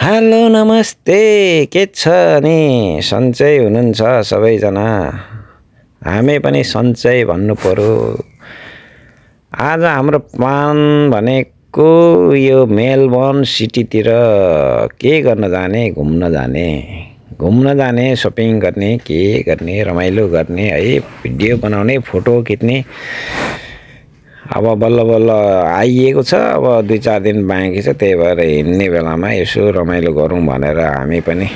Hello नमस्ते, के छ नि सन्चै हुनुहुन्छ सबैजना? हामी पनि सन्चै भन्नु पर्यो। आज हाम्रो प्लान भनेको यो मेलबर्न सिटीतिर के गर्न जाने, घुम्न जाने, सपिङ गर्ने, के गर्ने, रमाइलो गर्ने है, भिडियो बनाउने, फोटो खिच्ने। अब बल्ल बल्ल आइएको छ। अब 2-4 दिन बाँकी छ, त्यही भएर हिँड्ने बेलामा यसो रमाइलो गरौँ भनेर हामी पनि।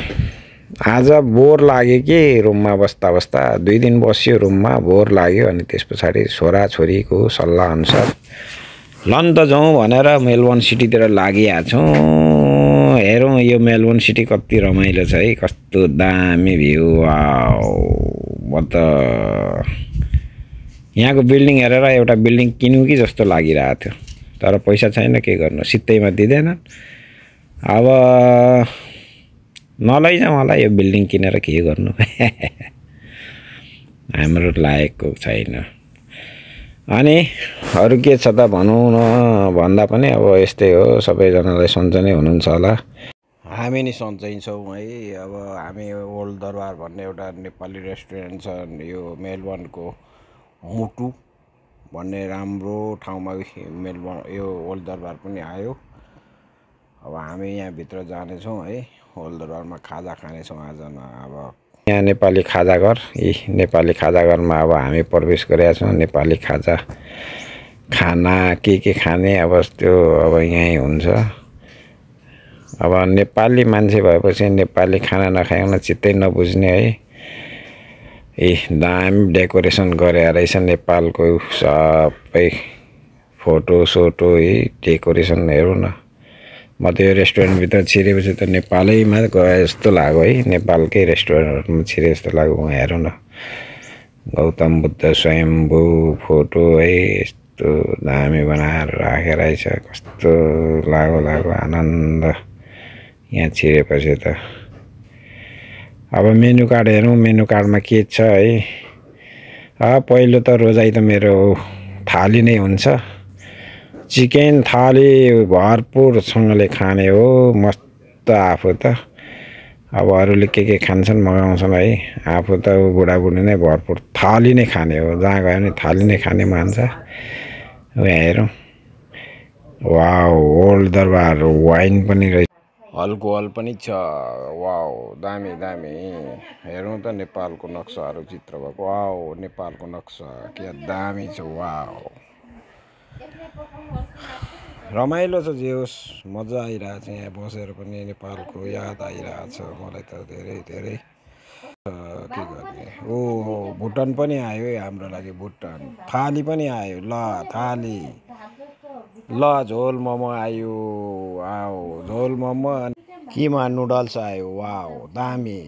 आज बोर लाग्यो कि रुममा बस्दा बस्दा 2 दिन बस्यो रुममा, बोर लाग्यो। अनि त्यस पछाडि छोराछोरीको सल्लाह अनुसार लन त जाउँ भनेर मेलबर्न सिटीतिर लागिरहेको छौँ। हेरौँ यो मेलबर्न सिटी कति रमाइलो छ है, कस्तो दामी भ्यू। वाउ, म त यहाँको बिल्डिङ हेरेर एउटा बिल्डिङ किनौँ कि जस्तो लागिरहेको थियो, तर पैसा छैन, के गर्नु, सित्तैमा दिँदैन। अब नलैजा मलाई यो बिल्डिङ किनेर के गर्नु हाम्रो लायकको छैन। अनि अरू के छ त भनौँ न भन्दा पनि अब यस्तै हो, सबैजनालाई सन्चै नै हुनुहुन्छ होला। हामी नि सन्चै छौँ है। अब हामी ओल्ड दरबार भन्ने एउटा नेपाली रेस्टुरेन्ट छ यो मेलबर्नको, मुटु भन्ने राम्रो ठाउँमा मेलबर्न यो ओल्ड दरबार पनि आयो। अब हामी यहाँभित्र जानेछौँ है, ओल्ड दरबारमा खाजा खानेछौँ आज। अब यहाँ नेपाली खाजा घर, यी नेपाली खाजा घरमा अब हामी प्रवेश गरेका छौँ। नेपाली खाजा खाना के खाने अब त्यो अब यहीँ हुन्छ। अब नेपाली मान्छे भएपछि नेपाली खाना नखाइकन चित्तै नबुझ्ने है। दामी डेकोरेसन गरे रहेछ नेपालको सबै, फोटो सोटो है, डेकोरेसन हेरौँ न। म त यो रेस्टुरेन्टभित्र छिरेपछि त नेपालैमा गए जस्तो लाग्यो है, नेपालकै रेस्टुरेन्टमा छिरे जस्तो लाग्यो। वहाँ हेरौँ न, गौतम बुद्ध स्वयम्भू फोटो है, यस्तो दामी बनाएर राखेको रहेछ। कस्तो लाग्यो आनन्द यहाँ छिरेपछि त। अब मेनु कार्ड हेरौँ, मेनु कार्डमा के छ है। पहिलो त रोजाइ त मेरो थाली नै हुन्छ, चिकन थाली भरपुरसँगले खाने हो, मस्त आफू त। अब अरूले के खान्छन् मगाउँछन् है, आफू त बुढाबुढी नै भरपुर थाली नै खाने हो, जहाँ गयो भने थाली नै खाने मान्छ। यहाँ हेरौँ, वाउ, ओल्ड दरबार वाइन पनि रहेछ, अल्कोहल पनि छ। वाउ, दामी दामी। हेरौँ त नेपालको नक्साहरू चित्र भएको। वाउ, नेपालको नक्सा के दामी छ। वाउ, रमाइलो छ, जे होस् मजा आइरहेछ यहाँ बसेर पनि। नेपालको याद आइरहेछ मलाई त धेरै धेरै। के गर्ने, ओहो भुटान पनि आयो है हाम्रो लागि, भुटान थाली पनि आयो। ल थाली, ल झोल मोमो आयो। वाउ, झोल मोमो, किमा नुडल्स आयो। वाउ, दामी।